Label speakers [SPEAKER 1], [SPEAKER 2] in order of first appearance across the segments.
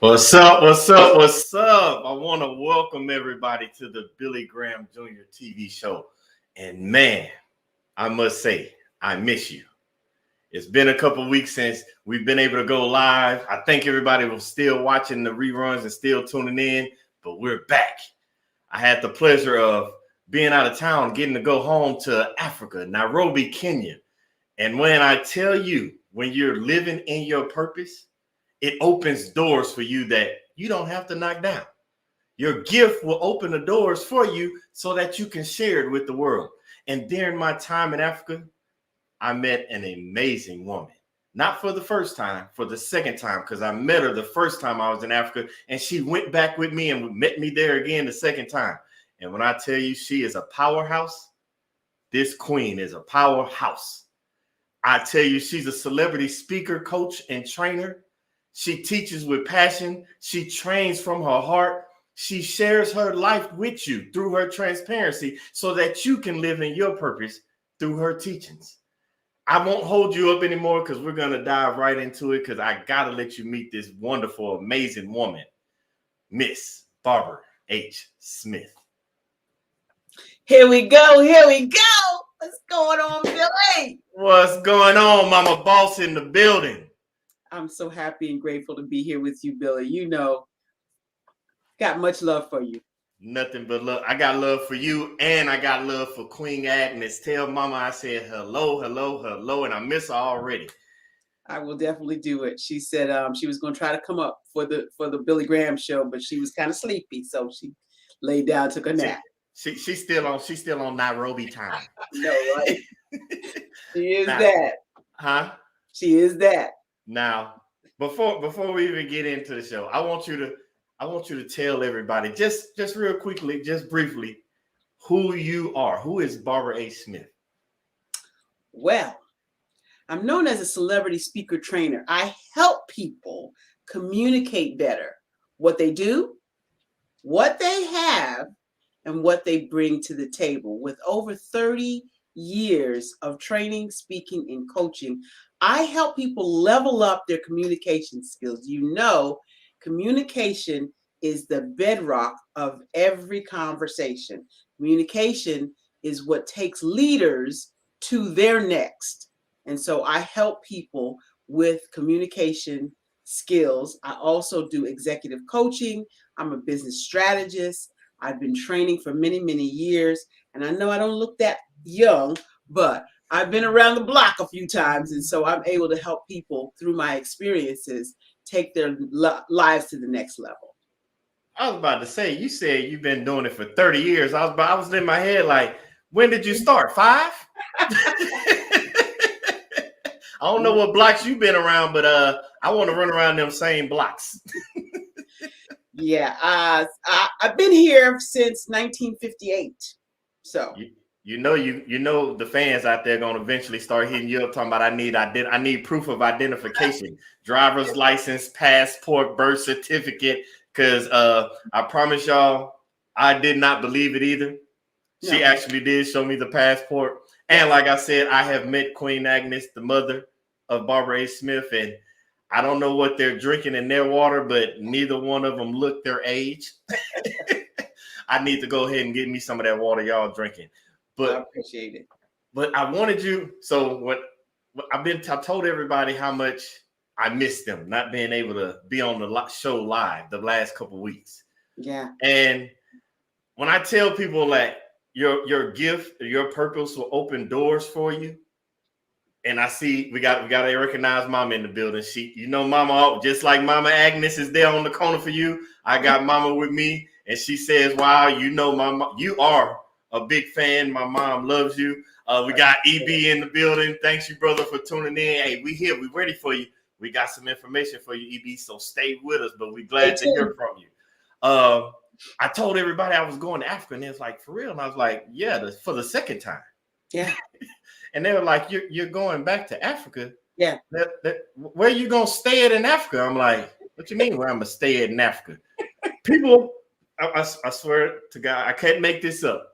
[SPEAKER 1] What's up? What's up? What's up? I want to welcome everybody to the Billy Graham Jr. TV show. And man, I must say, I miss you. It's been a couple weeks since we've been able to go live. I think everybody was still watching the reruns and still tuning in, but we're back. I had the pleasure of being out of town, getting to go home to Africa, Nairobi, Kenya. And when I tell you, when you're living in your purpose, it opens doors for you that you don't have to knock down. Your gift will open the doors for you so that you can share it with the world. And during my time in Africa, I met an amazing woman. Not for the first time, for the second time, because I met her the first time I was in Africa, and she went back with me and met me there again the second time. And when I tell you she is a powerhouse, this queen is a powerhouse. I tell you, she's a celebrity speaker, coach, and trainer. She teaches with passion. She trains from her heart. She shares her life with you through her transparency so that you can live in your purpose through her teachings. I won't hold you up anymore because we're going to dive right into it because I got to let you meet this wonderful, amazing woman, Miss Barbara H. Smith.
[SPEAKER 2] Here we go. Here we go. What's going on, Billy?
[SPEAKER 1] What's going on, Mama Boss in the building?
[SPEAKER 2] I'm so happy and grateful to be here with you, Billy. You know, got much love for you.
[SPEAKER 1] Nothing but love. I got love for you, and I got love for Queen Agnes. Tell Mama I said hello, hello, hello, and I miss her already.
[SPEAKER 2] I will definitely do it. She said she was going to try to come up for the Billy Graham show, but she was kind of sleepy, so she laid down, took a nap.
[SPEAKER 1] She's still on Nairobi time.
[SPEAKER 2] No, right? She is that.
[SPEAKER 1] Huh?
[SPEAKER 2] She is that.
[SPEAKER 1] Now, before we even get into the show, I want you to tell everybody just real quickly, just briefly, who you are. Who is Barbara H. Smith?
[SPEAKER 2] Well, I'm known as a celebrity speaker trainer. I help people communicate better what they do, what they have, and what they bring to the table. With over 30 years of training, speaking, and coaching, I help people level up their communication skills. You know, communication is the bedrock of every conversation. Communication is what takes leaders to their next. And so I help people with communication skills. I also do executive coaching. I'm a business strategist. I've been training for many, many years. And I know I don't look that young, but I've been around the block a few times. And so I'm able to help people through my experiences take their lives to the next level.
[SPEAKER 1] I was about to say, you said you've been doing it for 30 years. I was in my head like, when did you start? 5? I don't know what blocks you've been around, but I want to run around them same blocks.
[SPEAKER 2] Yeah, I've been here since 1958. So
[SPEAKER 1] you know the fans out there gonna eventually start hitting you up talking about I need proof of identification, driver's license, passport, birth certificate. Because I promise y'all, I did not believe it either. No. She actually did show me the passport. And like I said, I have met Queen Agnes, the mother of Barbara H. Smith, and I don't know what they're drinking in their water, but neither one of them look their age. I need to go ahead and get me some of that water y'all drinking. But
[SPEAKER 2] I appreciate it.
[SPEAKER 1] But I wanted you, so what I told everybody how much I missed them, not being able to be on the show live the last couple of weeks.
[SPEAKER 2] Yeah.
[SPEAKER 1] And when I tell people that your gift, your purpose will open doors for you, and I see we got to recognize Mama in the building. She, Mama, just like Mama Agnes is there on the corner for you. I got Mama with me, and she says, "Wow, Mama, you are a big fan. My mom loves you." We got EB in the building. Thanks you, brother, for tuning in. Hey, we here. We ready for you. We got some information for you, EB. So stay with us. But we're glad to hear from you. I told everybody I was going to Africa, and it's like, for real. And I was like, yeah, for the second time.
[SPEAKER 2] Yeah.
[SPEAKER 1] And they were like, you're going back to Africa?
[SPEAKER 2] Yeah.
[SPEAKER 1] Where you going to stay at in Africa? I'm like, what you mean where I'm going to stay at in Africa? People, I swear to God, I can't make this up.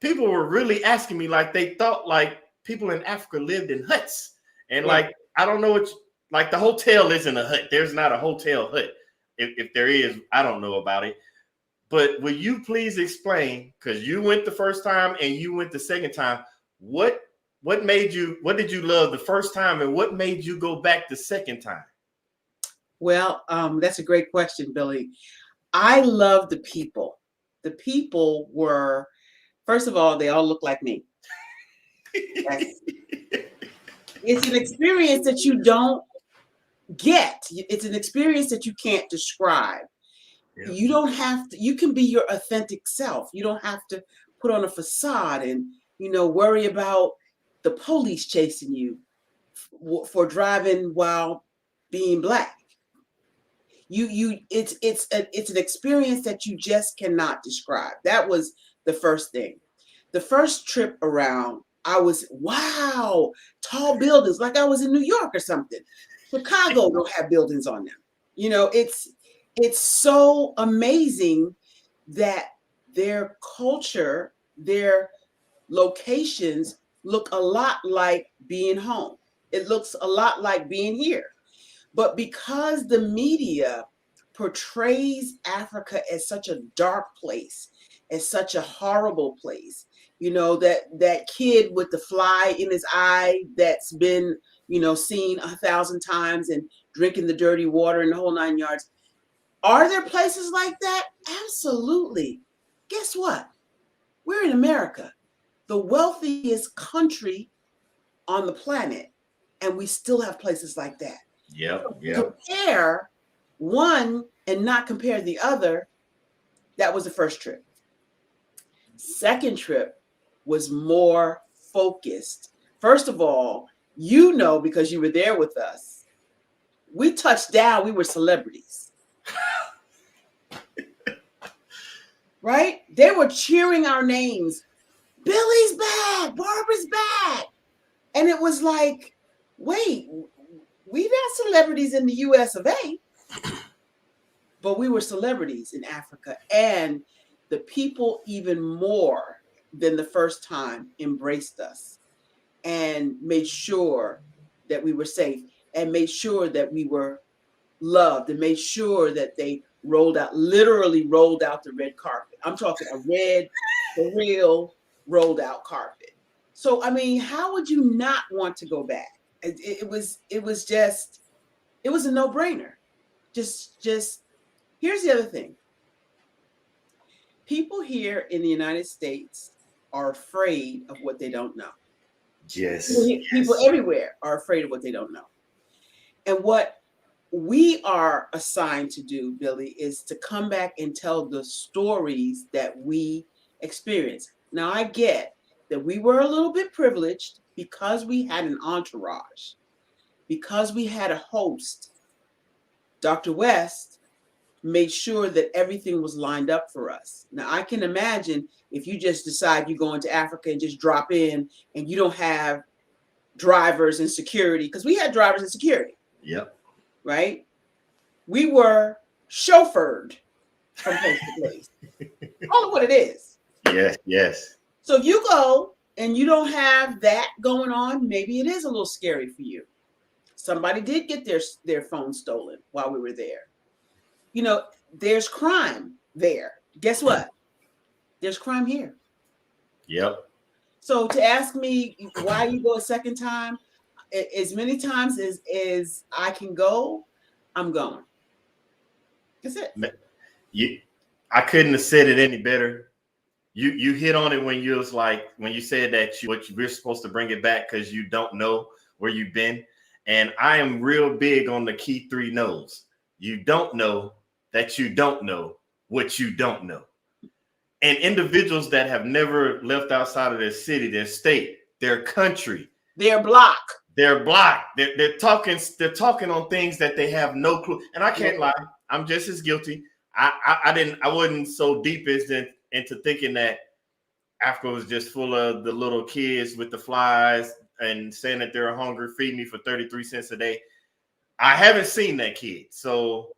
[SPEAKER 1] People were really asking me like they thought like people in Africa lived in huts. And like, I don't know what, like the hotel isn't a hut. There's not a hotel hut. If there is, I don't know about it. But will you please explain, because you went the first time and you went the second time, what did you love the first time and what made you go back the second time?
[SPEAKER 2] Well, that's a great question, Billy. I love the people. The people were, first of all, they all look like me. Yes. It's an experience that you don't get. It's an experience that you can't describe.
[SPEAKER 1] Yeah.
[SPEAKER 2] You don't have to, you can be your authentic self. You don't have to put on a facade and, worry about the police chasing you for driving while being Black. It's an experience that you just cannot describe. That was the first thing. The first trip around, I was, wow, tall buildings, like I was in New York or something. Chicago don't have buildings on them. It's so amazing that their culture, their locations look a lot like being home. It looks a lot like being here. But because the media portrays Africa as such a dark place, as such a horrible place, that kid with the fly in his eye that's been, seen 1,000 times and drinking the dirty water and the whole 9 yards. Are there places like that? Absolutely. Guess what? We're in America, the wealthiest country on the planet, and we still have places like that.
[SPEAKER 1] Yep.
[SPEAKER 2] Compare one and not compare the other. That was the first trip. Second trip was more focused. First of all, because you were there with us, we touched down, we were celebrities. Right? They were cheering our names. Billy's back, Barbara's back. And it was like, wait, we're not celebrities in the US of A, but we were celebrities in Africa. And the people, even more than the first time, embraced us and made sure that we were safe and made sure that we were loved and made sure that they literally rolled out the red carpet. I'm talking a red, for real, rolled out carpet. So, I mean, how would you not want to go back? It was a no-brainer. Just here's the other thing. People here in the United States are afraid of what they don't know.
[SPEAKER 1] Yes.
[SPEAKER 2] People everywhere are afraid of what they don't know. And what we are assigned to do, Billy, is to come back and tell the stories that we experience. Now, I get that we were a little bit privileged because we had an entourage, because we had a host. Dr. West made sure that everything was lined up for us. Now, I can imagine if you just decide you go into Africa and just drop in and you don't have drivers and security, because we had drivers and security.
[SPEAKER 1] Yep.
[SPEAKER 2] Right? We were chauffeured from place to place. Call it what it is.
[SPEAKER 1] Yes.
[SPEAKER 2] So if you go and you don't have that going on, maybe it is a little scary for you. Somebody did get their phone stolen while we were there. There's crime there. Guess what? There's crime here.
[SPEAKER 1] Yep.
[SPEAKER 2] So to ask me why you go a second time, as many times as I can go, I'm going. That's it.
[SPEAKER 1] I couldn't have said it any better. You hit on it when you said that we're supposed to bring it back because you don't know where you've been. And I am real big on the key 3 no's. You don't know that you don't know what you don't know. And individuals that have never left outside of their city, their state, their country,
[SPEAKER 2] their block.
[SPEAKER 1] They're blocked. They're talking on things that they have no clue. And I can't lie. I'm just as guilty. I wasn't so deep into thinking that Africa was just full of the little kids with the flies and saying that they're hungry, feed me for 33 cents a day. I haven't seen that kid. So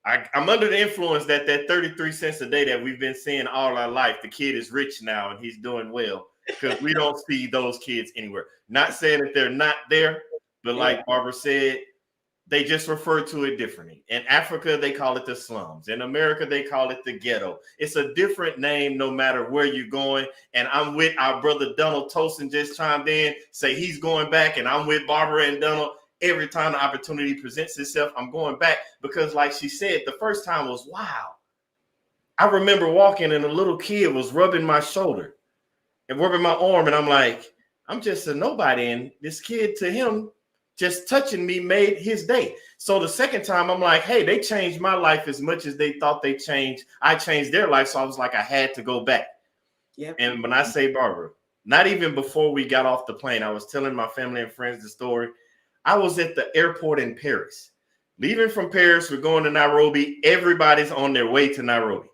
[SPEAKER 1] I'm under the influence that 33 cents a day that we've been seeing all our life, the kid is rich now and he's doing well, because we don't see those kids anywhere. Not saying that they're not there, but like Barbara said, They just refer to it differently. In Africa, they call it the slums. In America, they call it the ghetto. It's a different name no matter where you're going. And I'm with our brother Donald Tosin just chimed in, say he's going back, and I'm with Barbara and Donald. Every time the opportunity presents itself, I'm going back because, like she said, the first time was wow. I remember walking and a little kid was rubbing my shoulder and rubbing my arm, and I'm like, I'm just a nobody. And this kid, to him, just touching me made his day. So the second time, I'm like, hey, they changed my life as much as they thought they changed. I changed their life. So I was like, I had to go back. Yep. And when I say Barbara, not even before we got off the plane, I was telling my family and friends the story. I was at the airport in Paris. Leaving from Paris, we're going to Nairobi. Everybody's on their way to Nairobi.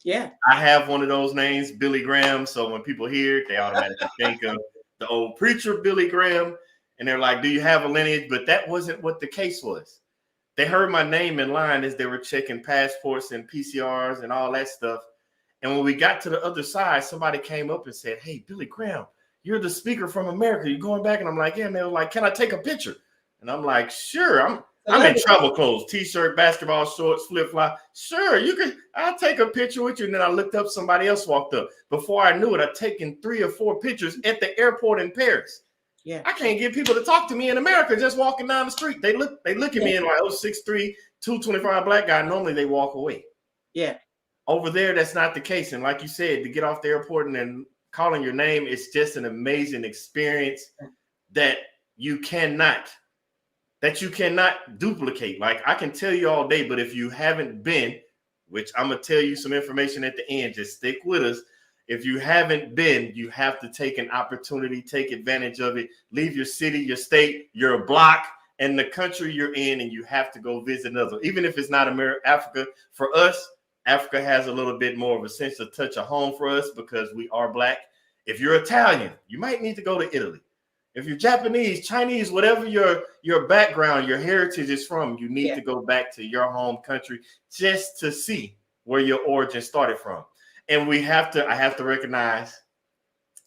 [SPEAKER 2] Yeah.
[SPEAKER 1] I have one of those names, Billy Graham. So when people hear it, they automatically think of the old preacher, Billy Graham. And they're like, do you have a lineage? But that wasn't what the case was. They heard my name in line as they were checking passports and PCRs and all that stuff. And when we got to the other side, somebody came up and said, hey, Billy Graham, you're the speaker from America. You're going back? And I'm like, yeah. And they were like, can I take a picture? And I'm like, sure. I'm in travel clothes, t-shirt, basketball shorts, flip-flop. Sure, you can. I'll take a picture with you. And then I looked up, somebody else walked up. Before I knew it, I'd taken 3 or 4 pictures at the airport in Paris. Yeah, I can't get people to talk to me in America just walking down the street. They look at me and like, oh, 6'3", 225 black guy. Normally they walk away.
[SPEAKER 2] Yeah.
[SPEAKER 1] Over there, that's not the case. And like you said, to get off the airport and then calling your name, it's just an amazing experience that you cannot duplicate. Like I can tell you all day, but if you haven't been, which I'm gonna tell you some information at the end, just stick with us. If you haven't been, you have to take an opportunity, take advantage of it, leave your city, your state, your block, and the country you're in, and you have to go visit another. Even if it's not Africa, for us, Africa has a little bit more of a sense of touch of home for us because we are black. If you're Italian, you might need to go to Italy. If you're Japanese, Chinese, whatever your background, your heritage is from, you need to go back to your home country just to see where your origin started from. And I have to recognize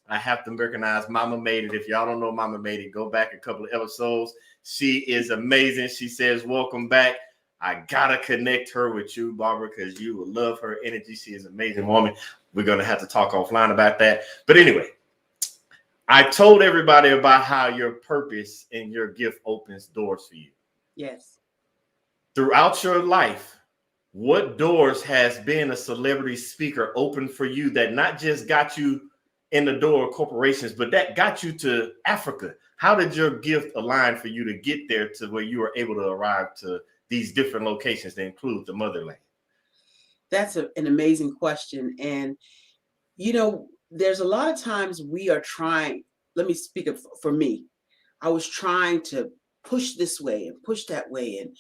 [SPEAKER 1] Mama Made It. If y'all don't know Mama Made It, go back a couple of episodes. She is amazing. She says, welcome back. I gotta connect her with you, Barbara, because you will love her energy. She is an amazing woman. We're gonna have to talk offline about that. But anyway, I told everybody about how your purpose and your gift opens doors for you.
[SPEAKER 2] Yes.
[SPEAKER 1] Throughout your life, what doors has being a celebrity speaker open for you that not just got you in the door of corporations, but that got you to Africa? How did your gift align for you to get there to where you were able to arrive to these different locations that include the motherland?
[SPEAKER 2] That's an amazing question. And, there's a lot of times we are trying, let me speak for me. I was trying to push this way and push that way. And,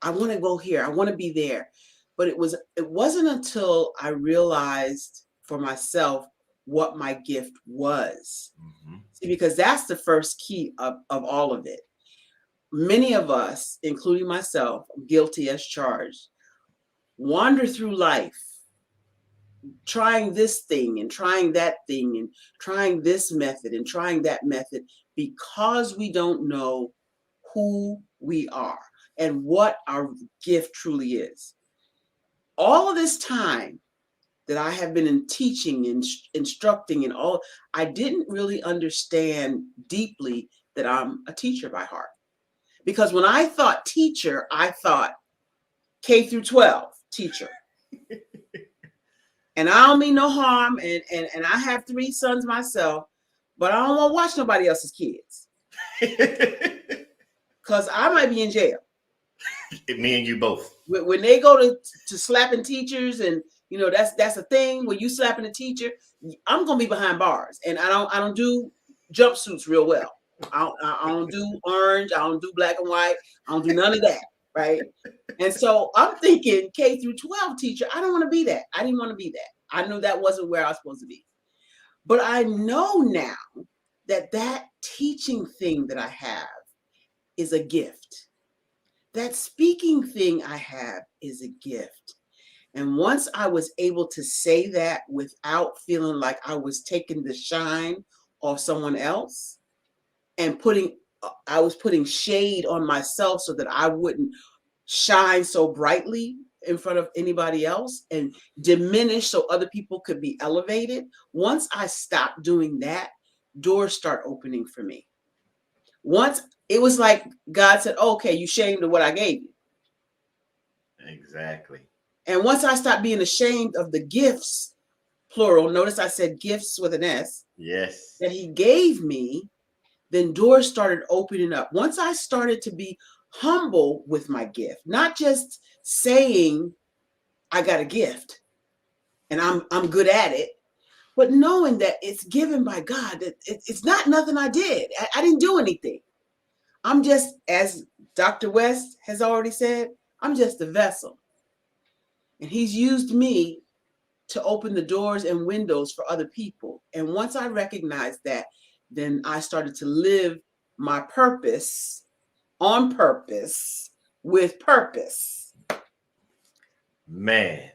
[SPEAKER 2] I want to go here. I want to be there. But it wasn't until I realized for myself what my gift was. Mm-hmm. See, because that's the first key of all of it. Many of us, including myself, guilty as charged, wander through life trying this thing and trying that thing and trying this method and trying that method because we don't know who we are and what our gift truly is. All of this time that I have been in teaching and instructing and all, I didn't really understand deeply that I'm a teacher by heart. Because when I thought teacher, I thought K through 12 teacher. And I don't mean no harm, and I have 3 sons myself, but I don't want to watch nobody else's kids. Because I might be in jail.
[SPEAKER 1] Me and you both.
[SPEAKER 2] When they go to slapping teachers, and that's a thing when you slapping a teacher, I'm gonna be behind bars. And I don't do jumpsuits real well. I don't do orange, I don't do black and white, I don't do none of that. Right. And so I'm thinking K through 12 teacher, I don't want to be that. I didn't want to be that. I knew that wasn't where I was supposed to be. But I know now that teaching thing that I have is a gift. That speaking thing I have is a gift. And once I was able to say that without feeling like I was taking the shine off someone else and putting I was putting shade on myself so that I wouldn't shine so brightly in front of anybody else and diminish so other people could be elevated. Once I stopped doing that, doors start opening for me. Once it was like God said, okay, you ashamed of what I gave you.
[SPEAKER 1] Exactly.
[SPEAKER 2] And once I stopped being ashamed of the gifts, plural, notice I said gifts with an S,
[SPEAKER 1] Yes.
[SPEAKER 2] that he gave me, then doors started opening up. Once I started to be humble with my gift, not just saying I got a gift and I'm good at it, but knowing that it's given by God, that it's not nothing I did. I didn't do anything. I'm just, as Dr. West has already said, I'm just a vessel. And he's used me to open the doors and windows for other people. And once I recognized that, then I started to live my purpose on purpose with purpose.
[SPEAKER 1] Man,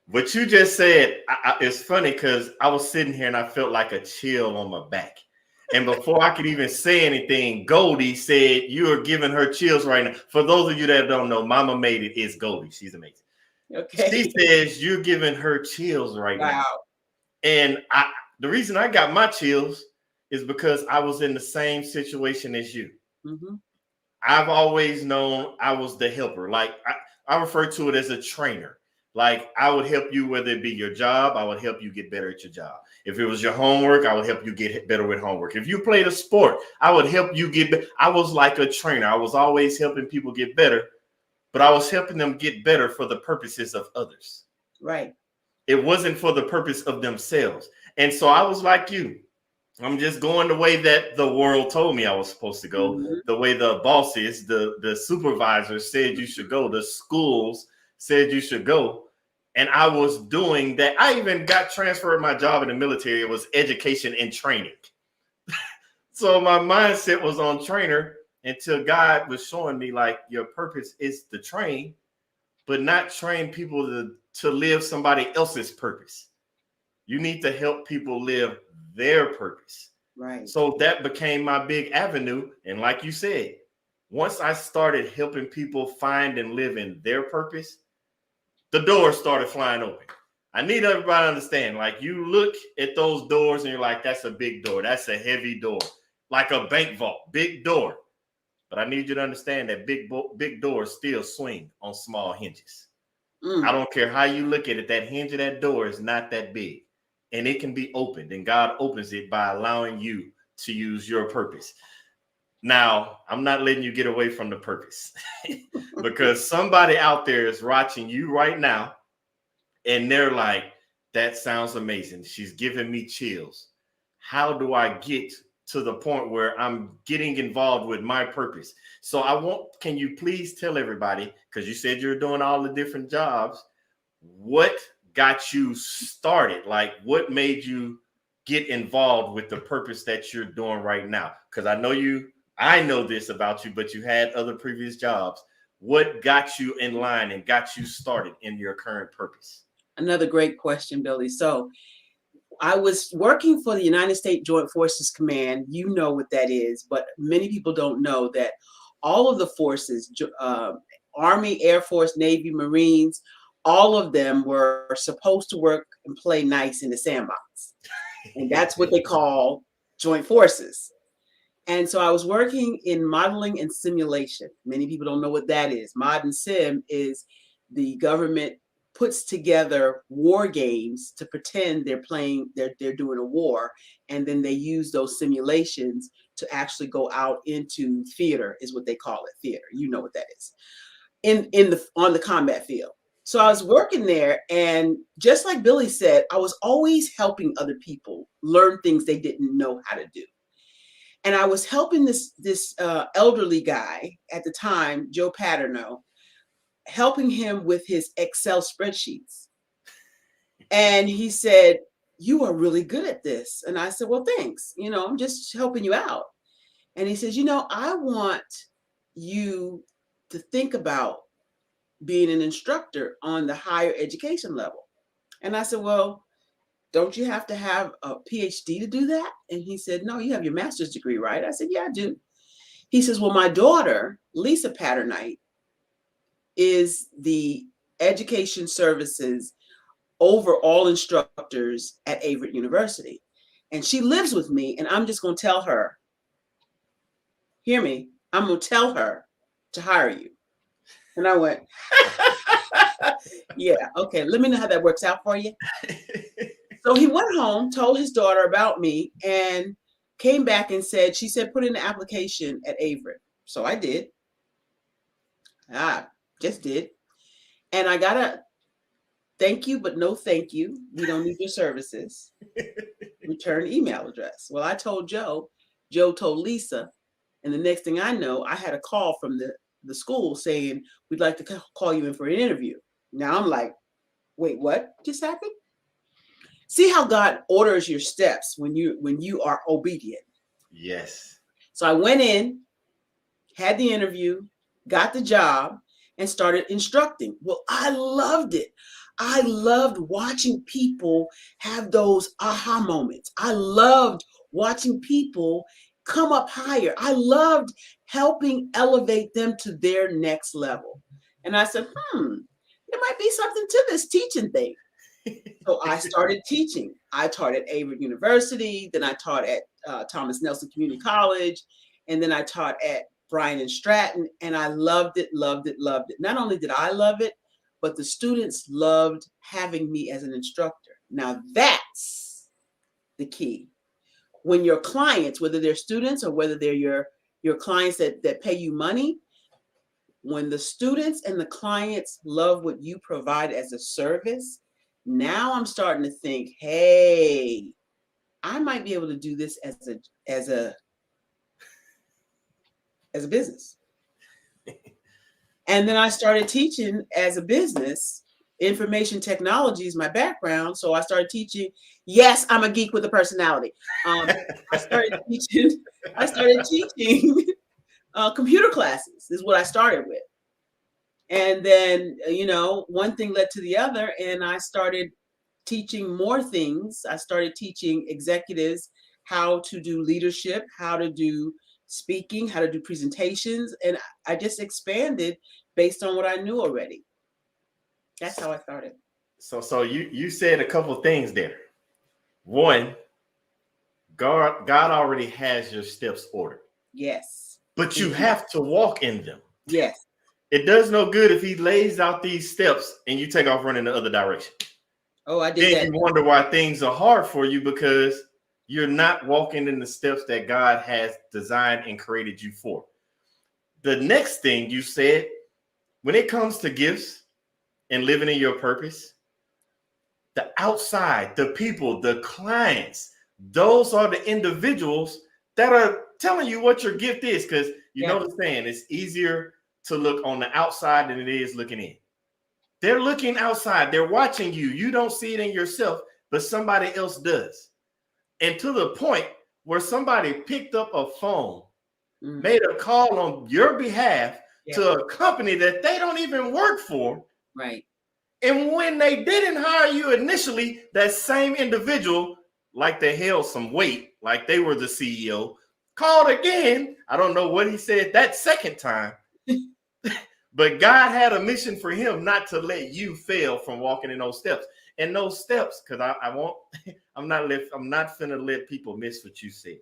[SPEAKER 1] what you just said, it's funny because I was sitting here and I felt like a chill on my back. And before I could even say anything, Goldie said, you are giving her chills right now. For those of you that don't know, Mama Made It is Goldie. She's amazing.
[SPEAKER 2] Okay.
[SPEAKER 1] She says, you're giving her chills right now.
[SPEAKER 2] Wow.
[SPEAKER 1] And the reason I got my chills is because I was in the same situation as you.
[SPEAKER 2] Mm-hmm.
[SPEAKER 1] I've always known I was the helper. Like I refer to it as a trainer. Like I would help you, whether it be your job, I would help you get better at your job. If it was your homework, I would help you get better with homework. If you played a sport, I would help you get better. I was like a trainer. I was always helping people get better, but I was helping them get better for the purposes of others.
[SPEAKER 2] Right.
[SPEAKER 1] It wasn't for the purpose of themselves. And so I was like you. I'm just going the way that the world told me I was supposed to go,
[SPEAKER 2] Mm-hmm.
[SPEAKER 1] the way the bosses, the supervisors said you should go, the schools said you should go. And I was doing that. I even got transferred my job in the military. It was education and training. So my mindset was on trainer until God was showing me like your purpose is to train, but not train people to live somebody else's purpose. You need to help people live their purpose.
[SPEAKER 2] Right.
[SPEAKER 1] So that became my big avenue. And like you said, once I started helping people find and live in their purpose, the doors started flying open. I need everybody to understand, like you look at those doors and you're like, that's a big door. That's a heavy door, like a bank vault, big door. But I need you to understand that big doors still swing on small hinges. I don't care how you look at it. That hinge of that door is not that big. And it can be opened, and God opens it by allowing you to use your purpose. Now, I'm not letting you get away from the purpose because somebody out there is watching you right now, and they're like, that sounds amazing. She's giving me chills. How do I get to the point where I'm getting involved with my purpose? So can you please tell everybody, because you said you're doing all the different jobs, what got you started? Like what made you get involved with the purpose that you're doing right now? Because I know this about you, but you had other previous jobs. What got you in line and got you started in your current purpose?
[SPEAKER 2] Another great question, Billy. So I was working for the United States Joint Forces Command. You know what that is, but many people don't know that all of the forces, Army, Air Force, Navy, Marines, all of them were supposed to work and play nice in the sandbox. And that's what they call joint forces. And so I was working in modeling and simulation. Many people don't know what that is. Mod and sim is the government puts together war games to pretend they're doing a war, and then they use those simulations to actually go out into theater, is what they call it, theater. You know what that is. On the combat field. So I was working there, and just like Billy said, I was always helping other people learn things they didn't know how to do. And I was helping this elderly guy at the time, Joe Paterno, helping him with his Excel spreadsheets. And he said, "You are really good at this." And I said, "Well, thanks. I'm just helping you out." And he says, "I want you to think about being an instructor on the higher education level." And I said, "Well, don't you have to have a PhD to do that? And he said, no, you have your master's degree, right? I said, yeah, I do. He says, well, my daughter, Lisa Patternite, is the education services over all instructors at Averett University. And she lives with me, and I'm just going to tell her, hear me, I'm going to tell her to hire you. And I went, yeah, okay, let me know how that works out for you. So he went home, told his daughter about me, and came back and said, she said, put in an application at Averett. So I did. I just did. And I got a thank you, but no thank you. We don't need your services. Return email address. Well, I told Joe. Joe told Lisa. And the next thing I know, I had a call from the school saying, we'd like to call you in for an interview. Now I'm like, wait, what just happened? See how God orders your steps when you are obedient.
[SPEAKER 1] Yes.
[SPEAKER 2] So I went in, had the interview, got the job, and started instructing. Well, I loved it. I loved watching people have those aha moments. I loved watching people come up higher. I loved helping elevate them to their next level. And I said, there might be something to this teaching thing. So I started teaching. I taught at Averett University, then I taught at Thomas Nelson Community College, and then I taught at Bryan and Stratton, and I loved it, loved it, loved it. Not only did I love it, but the students loved having me as an instructor. Now that's the key. When your clients, whether they're students or whether they're your clients that pay you money, when the students and the clients love what you provide as a service, now I'm starting to think, hey, I might be able to do this as a business. And then I started teaching as a business. Information technology is my background, so I started teaching. Yes, I'm a geek with a personality. I started teaching computer classes. Is what I started with. And then, one thing led to the other, and I started teaching more things. I started teaching executives how to do leadership, how to do speaking, how to do presentations, and I just expanded based on what I knew already. That's how I started.
[SPEAKER 1] So you said a couple of things there. One, God already has your steps ordered.
[SPEAKER 2] Yes.
[SPEAKER 1] But you have to walk in them.
[SPEAKER 2] Yes.
[SPEAKER 1] It does no good if he lays out these steps and you take off running the other direction.
[SPEAKER 2] Oh, I did that.
[SPEAKER 1] Then you wonder why things are hard for you because you're not walking in the steps that God has designed and created you for. The next thing you said, when it comes to gifts and living in your purpose, the outside, the people, the clients, those are the individuals that are telling you what your gift is. Because you know the saying, it's easier to look on the outside than it is looking in. They're looking outside. They're watching you. You don't see it in yourself, but somebody else does. And to the point where somebody picked up a phone, made a call on your behalf to a company that they don't even work for.
[SPEAKER 2] Right.
[SPEAKER 1] And when they didn't hire you initially, that same individual, like they held some weight, like they were the CEO, called again. I don't know what he said that second time. But God had a mission for him not to let you fail from walking in those steps. And those steps, because I'm not finna let people miss what you said.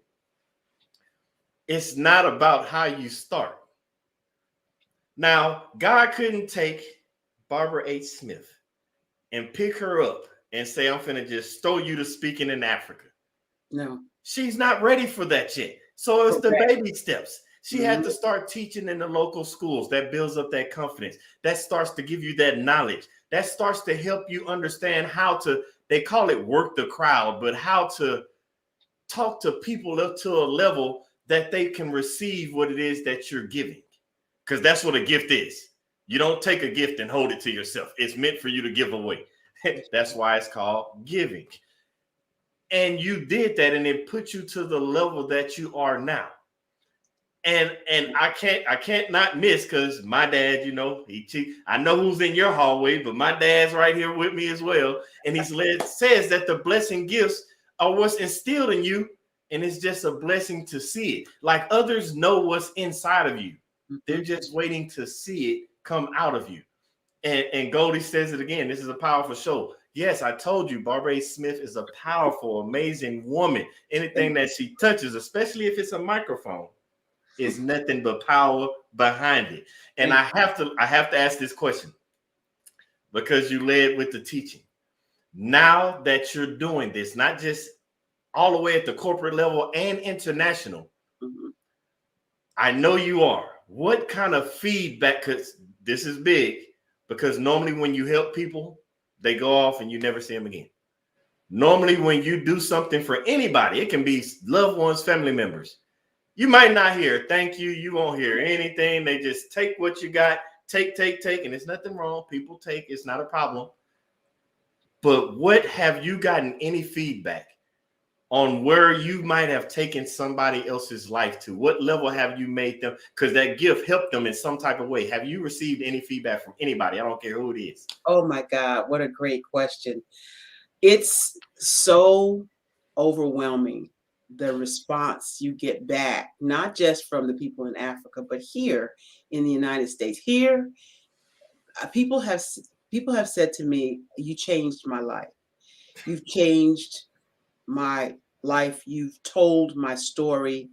[SPEAKER 1] It's not about how you start. Now, God couldn't take Barbara H. Smith and pick her up and say, I'm finna just throw you to speaking in Africa.
[SPEAKER 2] No.
[SPEAKER 1] She's not ready for that yet. So it's the baby steps. She had to start teaching in the local schools. That builds up that confidence. That starts to give you that knowledge. That starts to help you understand how to, they call it work the crowd, but how to talk to people up to a level that they can receive what it is that you're giving. Because that's what a gift is. You don't take a gift and hold it to yourself. It's meant for you to give away. That's why it's called giving. And you did that, and it put you to the level that you are now. And I can't not miss, because my dad, I know who's in your hallway, but my dad's right here with me as well. And says that the blessing gifts are what's instilled in you, and it's just a blessing to see it. Like others know what's inside of you. They're just waiting to see it come out of you. And Goldie says it again. This is a powerful show. Yes, I told you, Barbara A. Smith is a powerful, amazing woman. Anything that she touches, especially if it's a microphone, is nothing but power behind it. And I have to ask this question, because you led with the teaching. Now that you're doing this, not just all the way at the corporate level and international, I know you are. What kind of feedback? Because this is big, because normally when you help people, they go off and you never see them again. Normally when you do something for anybody, it can be loved ones, family members, you might not hear thank you. You won't hear anything. They just take what you got, take. And there's nothing wrong. People take, it's not a problem. But what have you gotten any feedback on where you might have taken somebody else's life to? What level have you made them? Because that gift helped them in some type of way. Have you received any feedback from anybody? I don't care who it is.
[SPEAKER 2] Oh my God, what a great question. It's so overwhelming, the response you get back, not just from the people in Africa, but here in the United States. Here, people have said to me, "You changed my life. You've changed my life. You've told my story."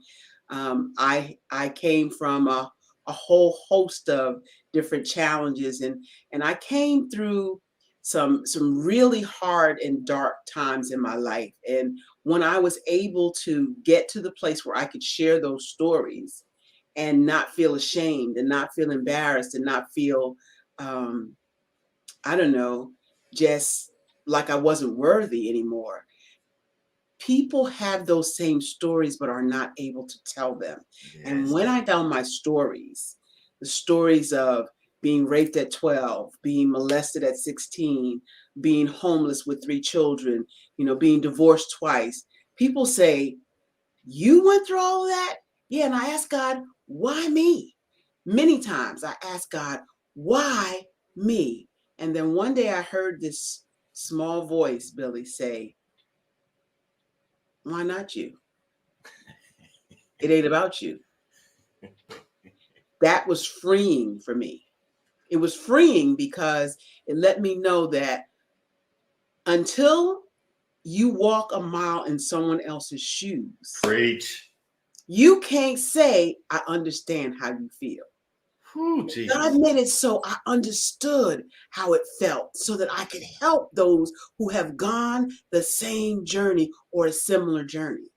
[SPEAKER 2] I came from a whole host of different challenges, and I came through some really hard and dark times in my life. And when I was able to get to the place where I could share those stories and not feel ashamed and not feel embarrassed and not feel I don't know, just like I wasn't worthy anymore. People have those same stories but are not able to tell them. Yes. And when I tell my stories, the stories of being raped at 12, being molested at 16, being homeless with 3 children, being divorced twice, people say, "You went through all of that?" Yeah, and I ask God, why me? Many times I ask God, why me? And then one day I heard this small voice, Billy, say, "Why not you? It ain't about you." That was freeing for me. It was freeing because it let me know that until you walk a mile in someone else's shoes,
[SPEAKER 1] preach,
[SPEAKER 2] you can't say, "I understand how you feel."
[SPEAKER 1] Ooh,
[SPEAKER 2] God made it so I understood how it felt so that I could help those who have gone the same journey or a similar journey.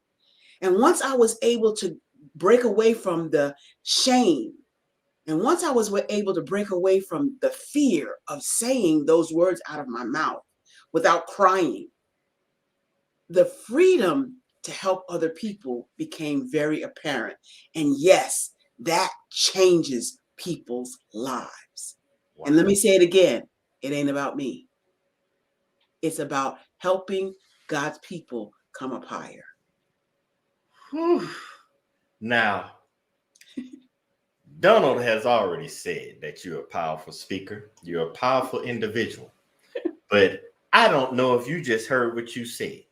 [SPEAKER 2] And once I was able to break away from the shame, and once I was able to break away from the fear of saying those words out of my mouth without crying, the freedom to help other people became very apparent. And yes, that changes people's lives. Wow. And let me say it again, it ain't about me. It's about helping God's people come up higher.
[SPEAKER 1] Whew. Now, Donald has already said that you're a powerful speaker. You're a powerful individual. But I don't know if you just heard what you said.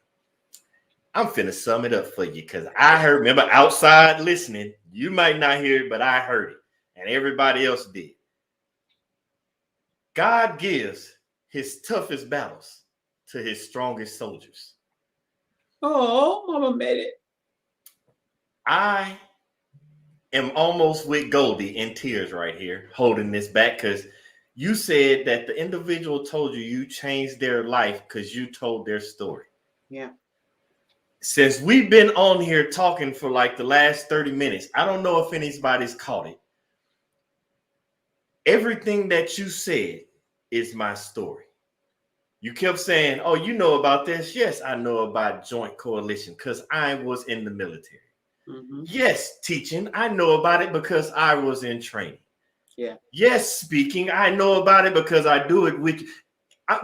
[SPEAKER 1] I'm finna sum it up for you, because I heard, remember, outside listening, you might not hear it, but I heard it. And everybody else did. God gives his toughest battles to his strongest soldiers.
[SPEAKER 2] Oh, Mama made it.
[SPEAKER 1] I am almost with Goldie in tears right here, holding this back, because you said that the individual told you changed their life because you told their story.
[SPEAKER 2] Yeah.
[SPEAKER 1] Since we've been on here talking for like the last 30 minutes, I don't know if anybody's caught it. Everything that you said is my story. You kept saying, "Oh, you know about this?" Yes, I know about Joint Coalition because I was in the military. Mm-hmm. Yes, teaching, I know about it because I was in training.
[SPEAKER 2] Yeah.
[SPEAKER 1] Yes, speaking, I know about it because I do it with you.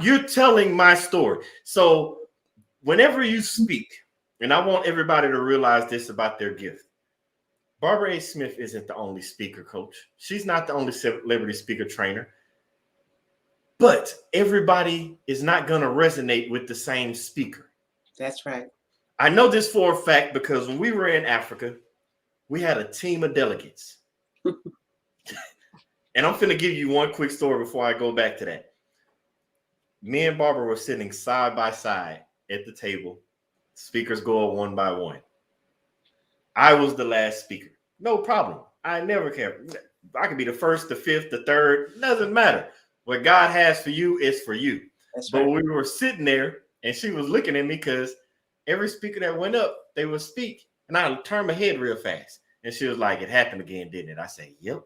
[SPEAKER 1] You're telling my story. So whenever you speak, and I want everybody to realize this about their gift, Barbara A. Smith isn't the only speaker coach. She's not the only celebrity speaker trainer. But everybody is not going to resonate with the same speaker.
[SPEAKER 2] That's right.
[SPEAKER 1] I know this for a fact because when we were in Africa, we had a team of delegates. And I'm going to give you one quick story before I go back to that. Me and Barbara were sitting side by side at the table. Speakers go up one by one. I was the last speaker. No problem. I never care. I could be the first, the fifth, the third. Doesn't matter. What God has for you is for you.
[SPEAKER 2] That's
[SPEAKER 1] but
[SPEAKER 2] right.
[SPEAKER 1] we were sitting there and she was looking at me because every speaker that went up, they would speak. And I turned my head real fast. And she was like, it happened again, didn't it? I said, yep.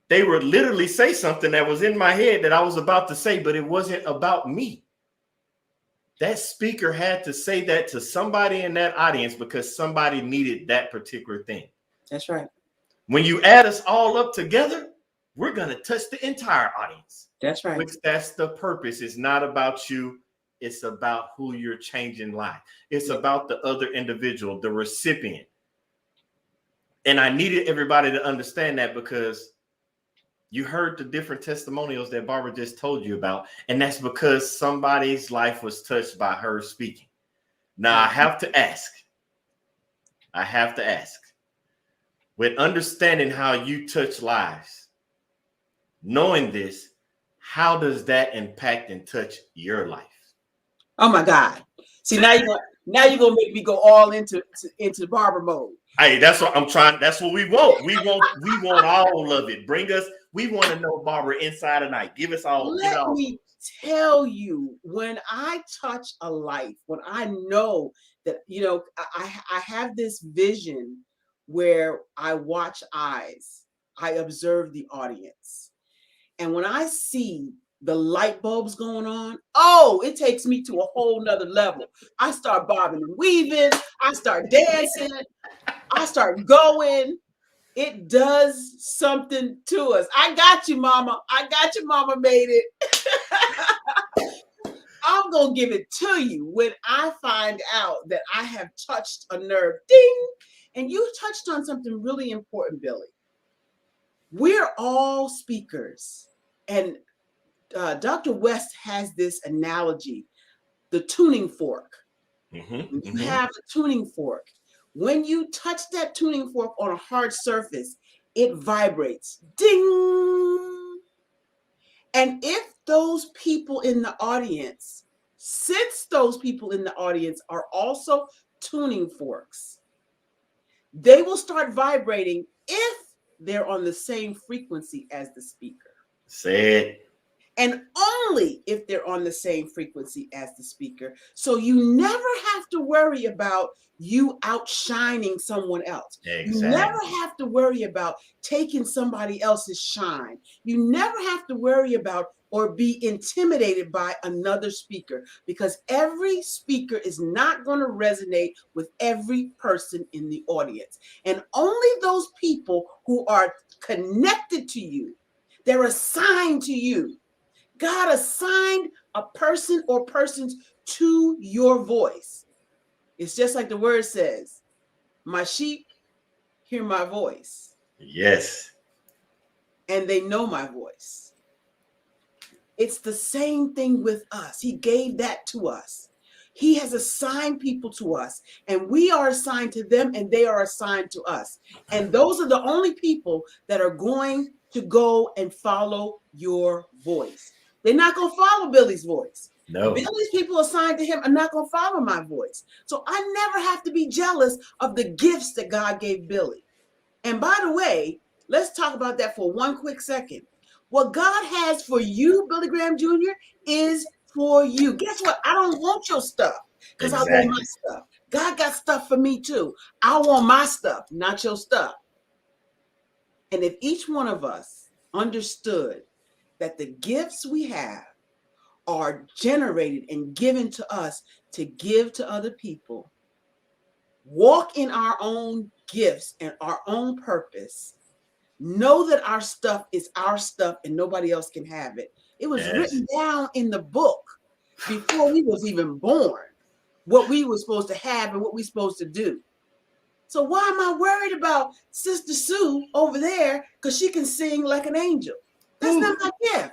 [SPEAKER 1] They would literally say something that was in my head that I was about to say, but it wasn't about me. That speaker had to say that to somebody in that audience because somebody needed that particular thing.
[SPEAKER 2] That's right.
[SPEAKER 1] When you add us all up together, we're going to touch the entire audience.
[SPEAKER 2] That's right.
[SPEAKER 1] Which that's the purpose. It's not about you. It's about who you're changing life. It's about the other individual, the recipient. And I needed everybody to understand that because you heard the different testimonials that Barbara just told you about. And that's because somebody's life was touched by her speaking. Now, I have to ask, with understanding how you touch lives, knowing this, how does that impact and touch your life?
[SPEAKER 2] Oh my God. See, now you're gonna make me go all into Barbara mode.
[SPEAKER 1] Hey, that's what I'm trying. That's what we want. We want all of it. Bring us. We want to know Barbara inside and out. Give us all.
[SPEAKER 2] Let me tell you, when I touch a life, when I know that, I have this vision where I watch eyes, I observe the audience. And when I see the light bulbs going on, it takes me to a whole nother level. I start bobbing and weaving. I start dancing. I start going. It does something to us. I got you, mama. Mama made it. I'm going to give it to you when I find out that I have touched a nerve. Ding. And you touched on something really important, Billy. We're all speakers. And Dr. West has this analogy, the tuning fork. You have a tuning fork. When you touch that tuning fork on a hard surface, it vibrates. Ding! And if those people in the audience, since those people in the audience are also tuning forks, they will start vibrating if they're on the same frequency as the speaker.
[SPEAKER 1] Say it.
[SPEAKER 2] And only if they're on the same frequency as the speaker. So you never have to worry about you outshining someone else.
[SPEAKER 1] Exactly.
[SPEAKER 2] You never have to worry about taking somebody else's shine. You never have to worry about or be intimidated by another speaker, because every speaker is not going to resonate with every person in the audience. And only those people who are connected to you, they're assigned to you. God assigned a person or persons to your voice. It's just like the word says, my sheep hear my voice.
[SPEAKER 1] Yes.
[SPEAKER 2] And they know my voice. It's the same thing with us. He gave that to us. He has assigned people to us, and we are assigned to them, and they are assigned to us. And those are the only people that are going to go and follow your voice. They're not going to follow Billy's voice.
[SPEAKER 1] No.
[SPEAKER 2] Billy's people assigned to him are not going to follow my voice. So I never have to be jealous of the gifts that God gave Billy. And by the way, let's talk about that for one quick second. What God has for you, Billy Graham Jr., is for you. Guess what? I don't want your stuff because I want my stuff. God got stuff for me too. I want my stuff, not your stuff. And if each one of us understood that the gifts we have are generated and given to us to give to other people, walk in our own gifts and our own purpose, know that our stuff is our stuff and nobody else can have it. It was written down in the book before we was even born, what we were supposed to have and what we're supposed to do. So why am I worried about Sister Sue over there? Because she can sing like an angel. That's not my gift.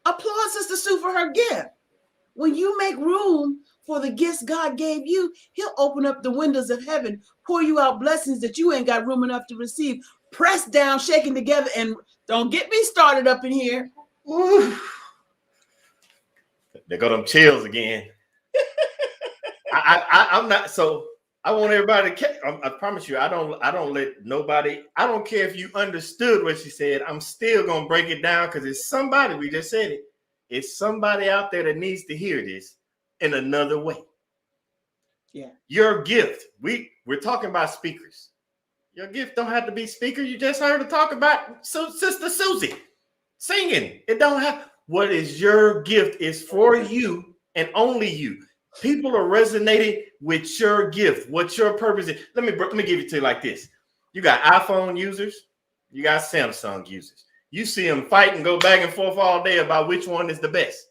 [SPEAKER 2] Applaud Sister Sue for her gift. When you make room for the gifts God gave you, he'll open up the windows of heaven, pour you out blessings that you ain't got room enough to receive. Press down, shaking together, and don't get me started up in here.
[SPEAKER 1] Ooh. There go them chills again. I'm not, so I want everybody to, I promise you, I don't let nobody, I don't care if you understood what she said. I'm still going to break it down because it's somebody, we just said it. It's somebody out there that needs to hear this in another way.
[SPEAKER 2] Yeah.
[SPEAKER 1] Your gift, we're talking about speakers. Your gift don't have to be speaker. You just heard her talk about Sister Susie singing. It don't have, what is your gift is for you and only you. People are resonating with your gift, what your purpose is. Let me give it to you like this. You got iPhone users, you got Samsung users. You see them fight and go back and forth all day about which one is the best.